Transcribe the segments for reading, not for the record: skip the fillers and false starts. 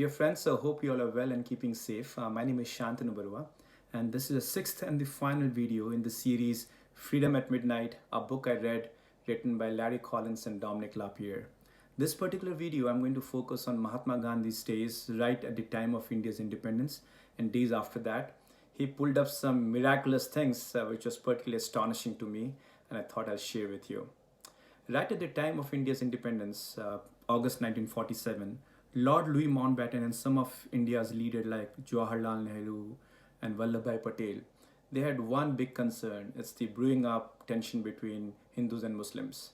Dear friends, I hope you all are well and keeping safe. My name is Shantanu Barua, and this is the sixth and the final video in the series Freedom at Midnight, a book I read written by Larry Collins and Dominic Lapierre. This particular video, I'm going to focus on Mahatma Gandhi's days right at the time of India's independence and days after that. He pulled up some miraculous things which was particularly astonishing to me, and I thought I'll share with you. Right at the time of India's independence, August 1947, Lord Louis Mountbatten and some of India's leaders like Jawaharlal Nehru and Vallabhbhai Patel, they had one big concern. It's the brewing up tension between Hindus and Muslims.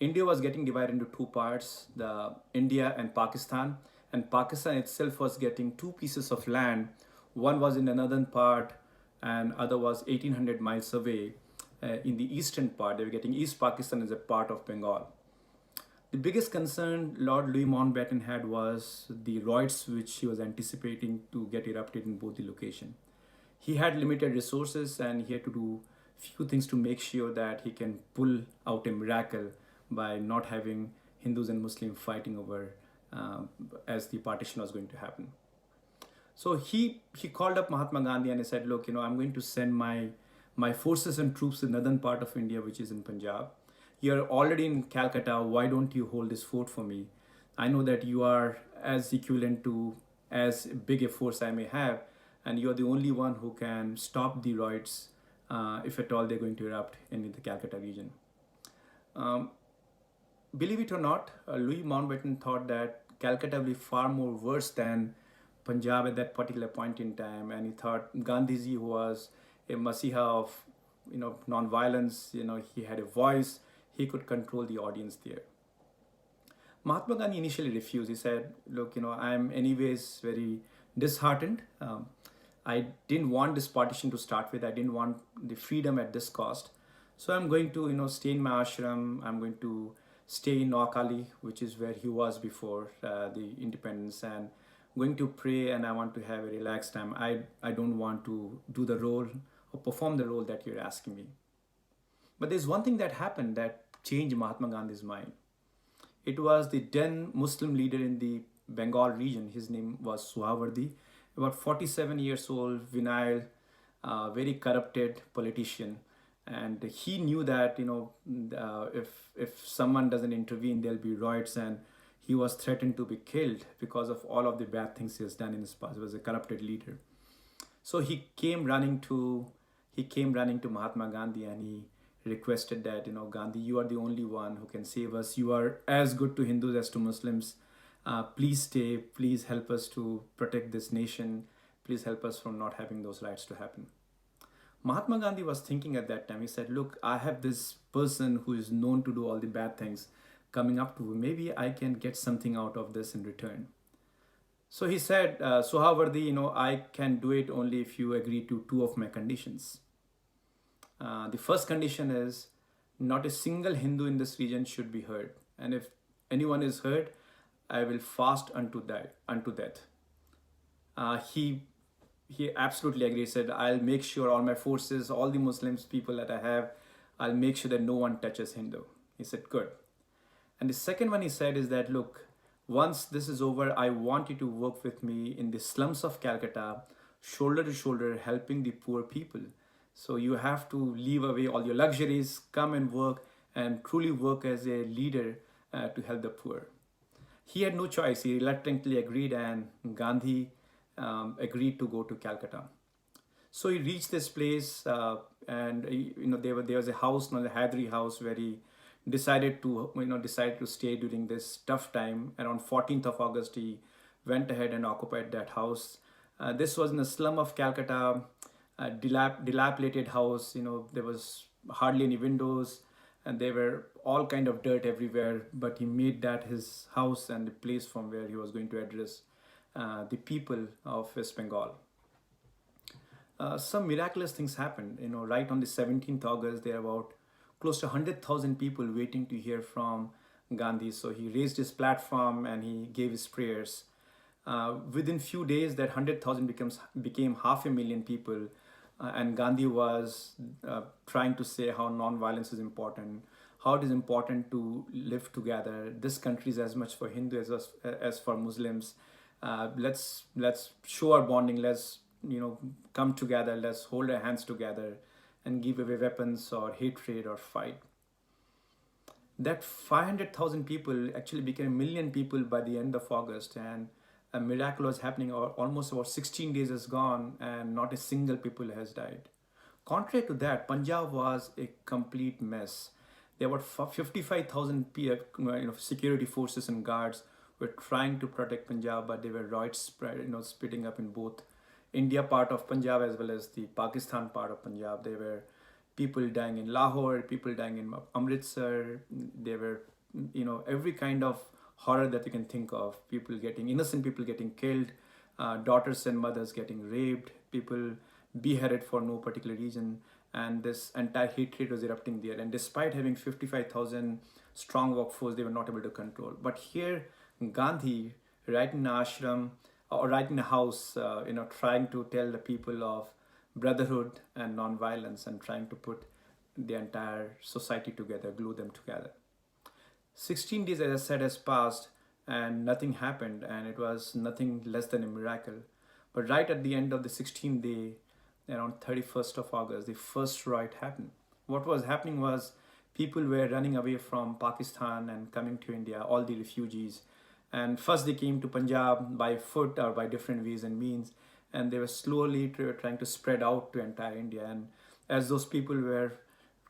India was getting divided into two parts, the India and Pakistan itself was getting two pieces of land. One was in the northern part and other was 1800 miles away in the eastern part. They were getting East Pakistan as a part of Bengal. The biggest concern Lord Louis Mountbatten had was the riots which he was anticipating to get erupted in both the location. He had limited resources and he had to do few things to make sure that he can pull out a miracle by not having Hindus and Muslims fighting over as the partition was going to happen. So he called up Mahatma Gandhi and he said, look, I'm going to send my forces and troops in the northern part of India, which is in Punjab. You're already in Calcutta. Why don't you hold this fort for me? I know that you are as equivalent to as big a force I may have, and you're the only one who can stop the riots if at all they're going to erupt in the Calcutta region. Believe it or not, Louis Mountbatten thought that Calcutta will be far more worse than Punjab at that particular point in time, and he thought Gandhiji, who was a masiha of non-violence, he had a voice, he could control the audience there. Mahatma Gandhi initially refused. He said, look, I'm anyways very disheartened. I didn't want this partition to start with. I didn't want the freedom at this cost. So I'm going to, stay in my ashram. I'm going to stay in Noakhali, which is where he was before the independence, and going to pray, and I want to have a relaxed time. I don't want to do the role or perform the role that you're asking me. But there's one thing that happened that changed Mahatma Gandhi's mind. It was the then Muslim leader in the Bengal region. His name was Suhavardi, about 47 years old, venal, very corrupted politician. And he knew that, if someone doesn't intervene, there'll be riots, and he was threatened to be killed because of all of the bad things he has done in his past. He was a corrupted leader. So he came running to Mahatma Gandhi and he requested that, Gandhi, you are the only one who can save us. You are as good to Hindus as to Muslims. Please stay. Please help us to protect this nation. Please help us from not having those riots to happen. Mahatma Gandhi was thinking at that time. He said, look, I have this person who is known to do all the bad things coming up to me. Maybe I can get something out of this in return. So he said, Suhavardi, I can do it only if you agree to two of my conditions. The first condition is not a single Hindu in this region should be hurt. And if anyone is hurt, I will fast unto death. He absolutely agreed. He said, I'll make sure all my forces, all the Muslims people that I have, I'll make sure that no one touches Hindu. He said, good. And the second one he said is that, look, once this is over, I want you to work with me in the slums of Calcutta, shoulder to shoulder, helping the poor people. So you have to leave away all your luxuries, come and work, and truly work as a leader to help the poor. He had no choice. He reluctantly agreed, and Gandhi agreed to go to Calcutta. So he reached this place, and there was a house, the Hadri house, where he decided to stay during this tough time. Around 14th of August, he went ahead and occupied that house. This was in the slum of Calcutta, a dilapidated house. There was hardly any windows, and there were all kind of dirt everywhere. But he made that his house and the place from where he was going to address the people of West Bengal. Some miraculous things happened. Right on the 17th August, there are about close to 100,000 people waiting to hear from Gandhi. So he raised his platform and he gave his prayers. Within few days, that 100,000 became 500,000 people. And Gandhi was trying to say how non-violence is important, how it is important to live together. This country is as much for Hindus as for Muslims. Let's show our bonding. Let's come together. Let's hold our hands together and give away weapons or hatred or fight. That 500,000 people actually became a million people by the end of August, and a miracle was happening. Almost about 16 days has gone, and not a single people has died. Contrary to that, Punjab was a complete mess. There were 55,000 security forces and guards were trying to protect Punjab, but they were riots splitting up in both India part of Punjab as well as the Pakistan part of Punjab. There were people dying in Lahore, people dying in Amritsar. There were, every kind of horror that you can think of. Innocent people getting killed, daughters and mothers getting raped, people beheaded for no particular reason, and this entire hatred was erupting there. And despite having 55,000 strong workforce, they were not able to control. But here, Gandhi, right in an ashram or right in a house, trying to tell the people of brotherhood and non-violence and trying to put the entire society together, glue them together. 16 days, as I said, has passed and nothing happened, and it was nothing less than a miracle. But right at the end of the 16th day, around 31st of August, the first riot happened. What was happening was people were running away from Pakistan and coming to India, all the refugees. And first they came to Punjab by foot or by different ways and means, and they were slowly trying to spread out to entire India. And as those people were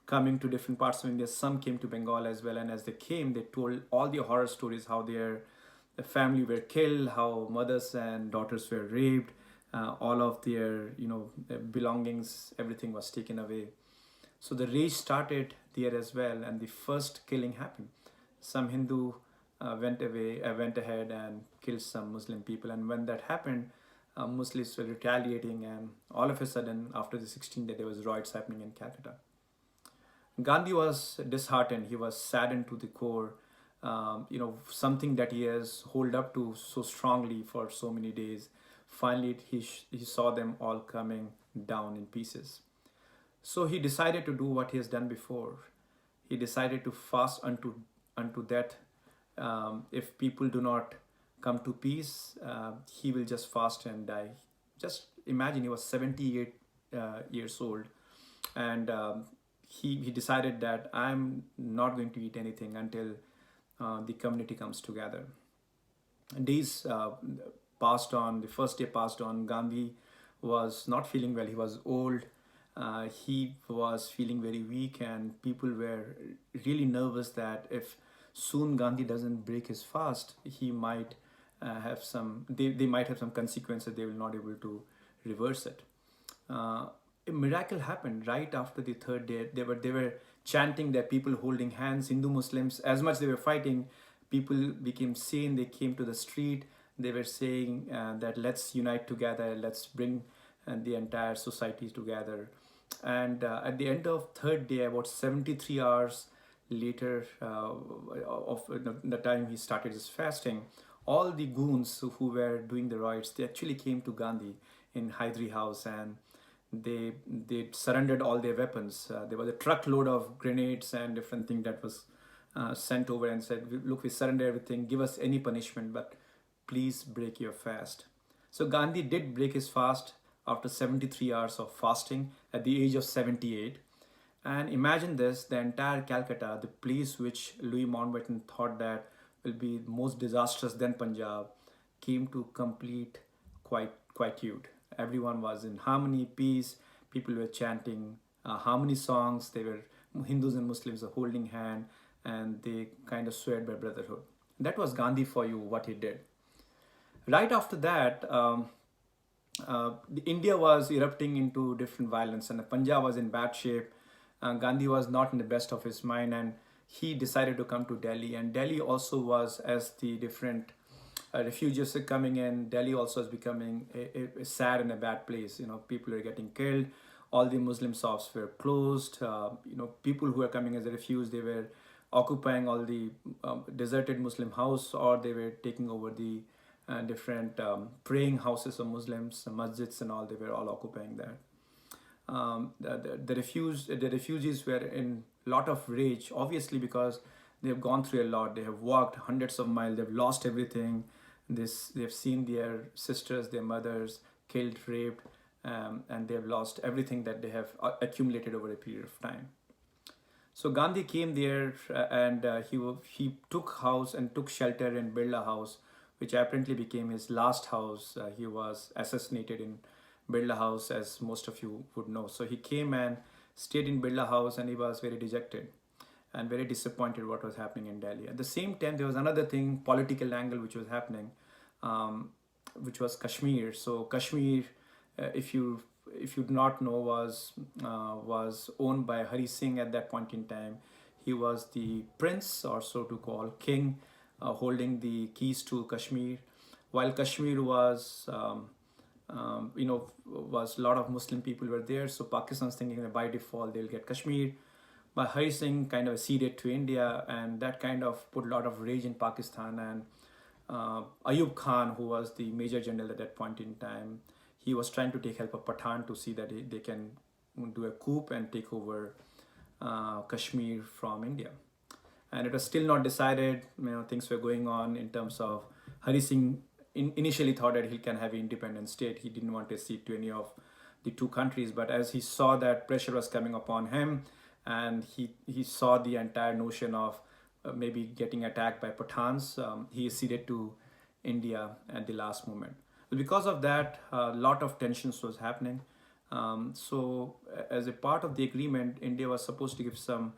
coming to different parts of India, some came to Bengal as well. And as they came, they told all the horror stories, how the family were killed, how mothers and daughters were raped, all of their belongings, everything was taken away. So the rage started there as well, and the first killing happened. Some Hindu went ahead and killed some Muslim people, and when that happened, Muslims were retaliating, and all of a sudden, after the 16th day, there was riots happening in Calcutta. Gandhi was disheartened. He was saddened to the core. Something that he has held up to so strongly for so many days. Finally, he saw them all coming down in pieces. So he decided to do what he has done before. He decided to fast unto death. If people do not come to peace, he will just fast and die. Just imagine, he was 78 years old, and he decided that I'm not going to eat anything until the community comes together. Days passed on. The first day passed on. Gandhi was not feeling well. He was old. He was feeling very weak, and people were really nervous that if soon Gandhi doesn't break his fast, he might have some. They might have some consequences. They will not able to reverse it. A miracle happened right after the third day. They were chanting, that people holding hands, Hindu Muslims. As much they were fighting, people became sane. They came to the street. They were saying that let's unite together. Let's bring the entire society together. And at the end of third day, about 73 hours later of the time he started his fasting, all the goons who were doing the riots, they actually came to Gandhi in Hydri House, and they surrendered all their weapons. There was a truckload of grenades and different things that was sent over, and said, look, we surrender everything, give us any punishment, but please break your fast. So Gandhi did break his fast after 73 hours of fasting at the age of 78. And imagine this, the entire Calcutta, the place which Louis Mountbatten thought that will be most disastrous than Punjab, came to complete quietude. Everyone was in harmony, peace. People were chanting harmony songs. They were, Hindus and Muslims were holding hand, and they kind of sweared by brotherhood. That was Gandhi for you, what he did. Right after that, India was erupting into different violence, and Punjab was in bad shape. Gandhi was not in the best of his mind, and he decided to come to Delhi. And Delhi also was, as the different refugees are coming in, Delhi also is becoming a sad and a bad place. People are getting killed. All the Muslim shops were closed. People who are coming as a refuge, they were occupying all the deserted Muslim house, or they were taking over the different praying houses of Muslims, masjids and all. They were all occupying that. The refugees were in a lot of rage, obviously, because they have gone through a lot. They have walked hundreds of miles. They've lost everything. They've seen their sisters, their mothers killed, raped, and they've lost everything that they have accumulated over a period of time. So Gandhi came there, and he took house and took shelter in Birla House, which apparently became his last house. He was assassinated in Birla House, as most of you would know. So he came and stayed in Birla House, and he was very dejected and very disappointed what was happening in Delhi. At the same time, there was another thing, political angle, which was happening, um, which was Kashmir. So Kashmir, if you do not know, was owned by Hari Singh at that point in time. He was the prince, or so to call king, holding the keys to Kashmir, while Kashmir was was a lot of Muslim people were there. So Pakistan's thinking that by default they'll get Kashmir. But Hari Singh kind of ceded to India, and that kind of put a lot of rage in Pakistan. And Ayub Khan, who was the major general at that point in time, he was trying to take help of Pathan to see that they can do a coup and take over Kashmir from India. And it was still not decided. Things were going on in terms of Hari Singh initially thought that he can have an independent state. He didn't want to cede to any of the two countries. But as he saw that pressure was coming upon him, and he saw the entire notion of maybe getting attacked by Pathans, he ceded to India at the last moment. Because of that, a lot of tensions was happening. So as a part of the agreement, India was supposed to give some,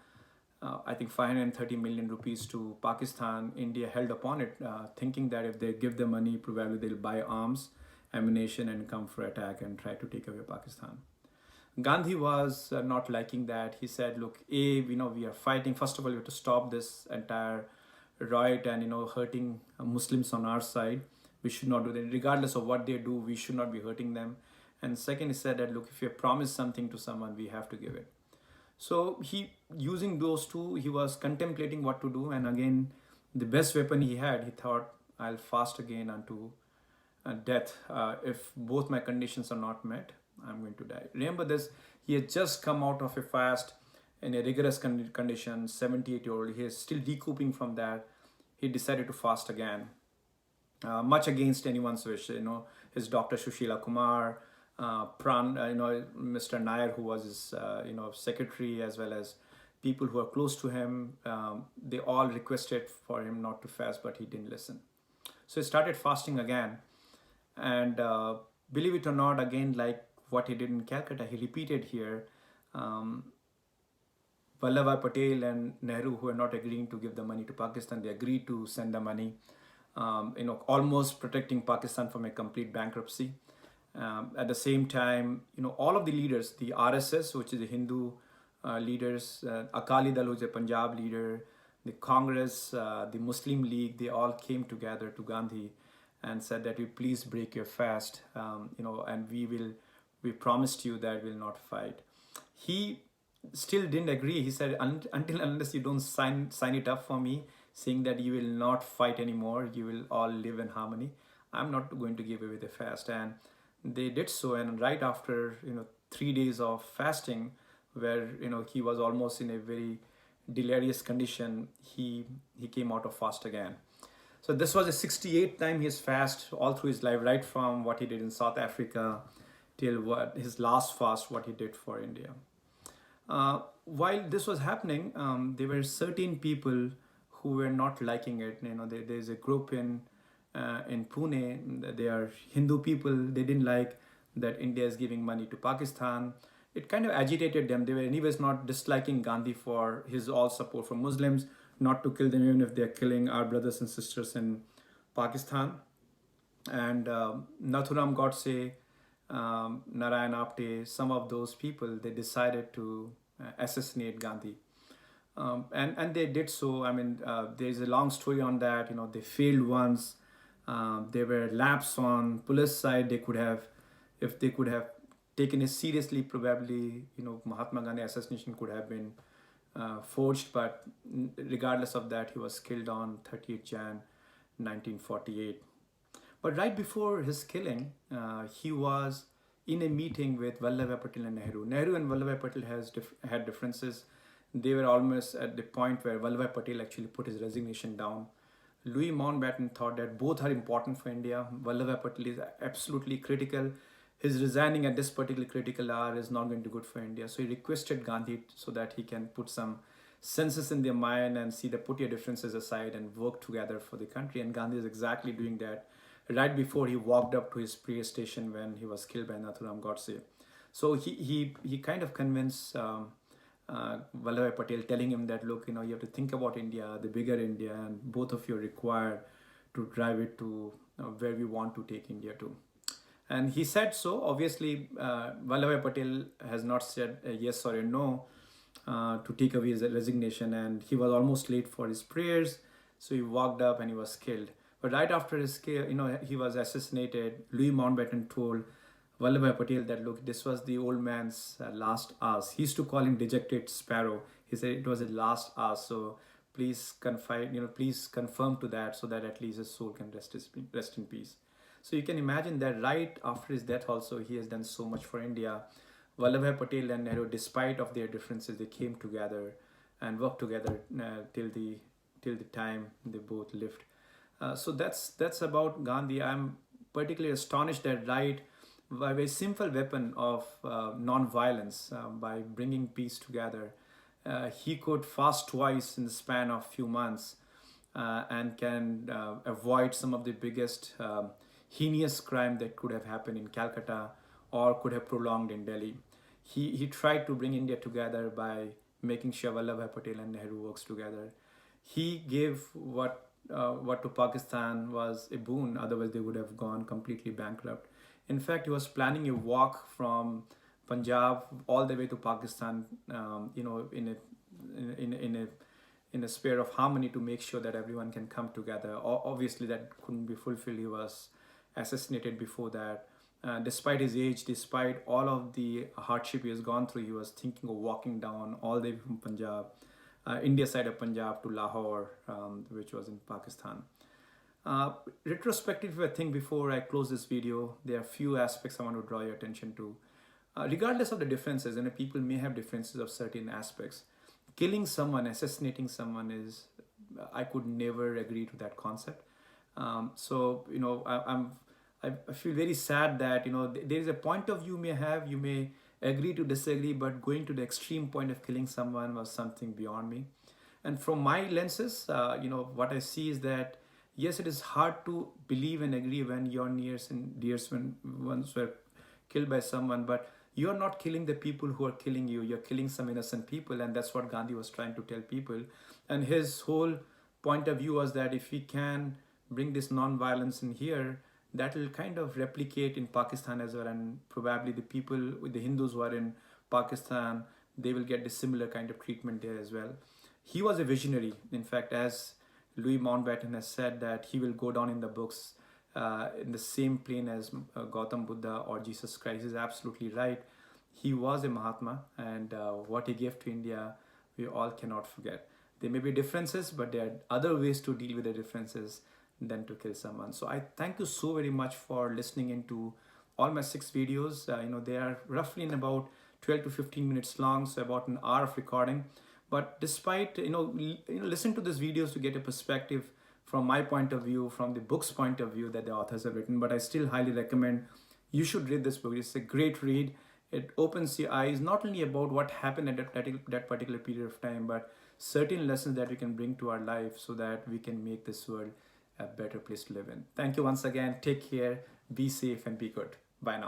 I think 530 million rupees to Pakistan. India held upon it, thinking that if they give the money, probably they'll buy arms, ammunition, and come for attack and try to take away Pakistan. Gandhi was not liking that. He said, look, we are fighting. First of all, we have to stop this entire riot and, hurting Muslims on our side. We should not do that. Regardless of what they do, we should not be hurting them. And second, he said that, look, if you have promised something to someone, we have to give it. So using those two, he was contemplating what to do. And again, the best weapon he had, he thought, I'll fast again unto death. If both my conditions are not met, I'm going to die. Remember this, he had just come out of a fast in a rigorous condition, 78-year-old. He is still recouping from that. He decided to fast again, much against anyone's wish. His doctor Shushila Kumar, Mr. Nair, who was his, secretary, as well as people who are close to him, they all requested for him not to fast, but he didn't listen. So he started fasting again. And believe it or not, again, like what he did in Calcutta, he repeated here. Vallabhbhai Patel and Nehru, who were not agreeing to give the money to Pakistan, they agreed to send the money, almost protecting Pakistan from a complete bankruptcy. At the same time, all of the leaders, the RSS, which is the Hindu leaders, Akali Dal, who's a Punjab leader, the Congress, the Muslim League, they all came together to Gandhi and said that we please break your fast, and we promised you that we'll not fight. He still didn't agree. He said, until unless you don't sign it up for me, saying that you will not fight anymore, you will all live in harmony, I'm not going to give away the fast. And they did so. And right after 3 days of fasting, where he was almost in a very delirious condition, he came out of fast again. So this was the 68th time he has fast all through his life, right from what he did in South Africa till his last fast, what he did for India. While this was happening, there were certain people who were not liking it. There's a group in Pune. They are Hindu people. They didn't like that India is giving money to Pakistan. It kind of agitated them. They were anyways not disliking Gandhi for his all support for Muslims, not to kill them even if they're killing our brothers and sisters in Pakistan. And Nathuram Godse, Narayan Apte, some of those people, they decided to assassinate Gandhi. And they did so. There's a long story on that. They failed once. There were lapses on police side. If they could have taken it seriously, probably, Mahatma Gandhi assassination could have been forged. But regardless of that, he was killed on 30th Jan 1948. But right before his killing, he was in a meeting with Vallabhbhai Patel and Nehru. Nehru and Vallabhbhai Patel had differences. They were almost at the point where Vallabhbhai Patel actually put his resignation down, Louis Mountbatten thought that both are important for India. Vallabhbhai Patel is absolutely critical. His resigning at this particular critical hour is not going to be good for India. So he requested Gandhi so that he can put some senses in their mind and see that put your differences aside and work together for the country. And Gandhi is exactly doing that right before he walked up to his prayer station when he was killed by Nathuram Godse. So he kind of convinced Vallabhbhai Patel, telling him that, look, you have to think about India, the bigger India, and both of you are required to drive it to where we want to take India to. And he said so. Obviously, Vallabhbhai Patel has not said a yes or a no to take away his resignation, and he was almost late for his prayers, so he walked up and he was killed. But right after his he was assassinated. Louis Mountbatten told Vallabhbhai Patel that, look, this was the old man's last ask. He used to call him dejected sparrow. He said it was his last ask. So please please confirm to that, so that at least his soul can rest in peace. So you can imagine that right after his death also, he has done so much for India. Vallabhbhai Patel and Nehru, despite of their differences, they came together and worked together till the time they both lived. So that's about Gandhi. I'm particularly astonished that right by a simple weapon of non-violence, by bringing peace together, he could fast twice in the span of few months, and can avoid some of the biggest heinous crime that could have happened in Calcutta or could have prolonged in Delhi. He tried to bring India together by making sure Vallabhbhai Patel and Nehru works together. He gave what to Pakistan was a boon, otherwise they would have gone completely bankrupt. In fact, he was planning a walk from Punjab all the way to Pakistan, in a sphere of harmony to make sure that everyone can come together. Obviously, that couldn't be fulfilled. He was assassinated before that. Despite his age, despite all of the hardship he has gone through, he was thinking of walking down all the way from Punjab, India side of Punjab, to Lahore, which was in Pakistan. Retrospectively, I think before I close this video, there are a few aspects I want to draw your attention to. Regardless of the differences, and people may have differences of certain aspects, killing someone, assassinating someone is, I could never agree to that concept. I feel very sad that there is a point of view you may have, you may agree to disagree, but going to the extreme point of killing someone was something beyond me. And from my lenses, what I see is that yes, it is hard to believe and agree when your nears and dears ones were killed by someone, but you're not killing the people who are killing you. You're killing some innocent people, and that's what Gandhi was trying to tell people. And his whole point of view was that if we can bring this non-violence in here, that will kind of replicate in Pakistan as well, and probably the people, the Hindus who are in Pakistan, they will get the similar kind of treatment there as well. He was a visionary. In fact, as Louis Mountbatten has said, that he will go down in the books in the same plane as Gautam Buddha or Jesus Christ. Is absolutely right. He was a Mahatma, and what he gave to India, we all cannot forget. There may be differences, but there are other ways to deal with the differences than to kill someone. So I thank you so very much for listening into all my 6 videos. They are roughly in about 12 to 15 minutes long, so about an hour of recording. But despite, listen to these videos to get a perspective from my point of view, from the book's point of view that the authors have written. But I still highly recommend you should read this book. It's a great read. It opens your eyes not only about what happened at that particular period of time, but certain lessons that we can bring to our life so that we can make this world a better place to live in. Thank you once again. Take care, be safe, and be good. Bye now.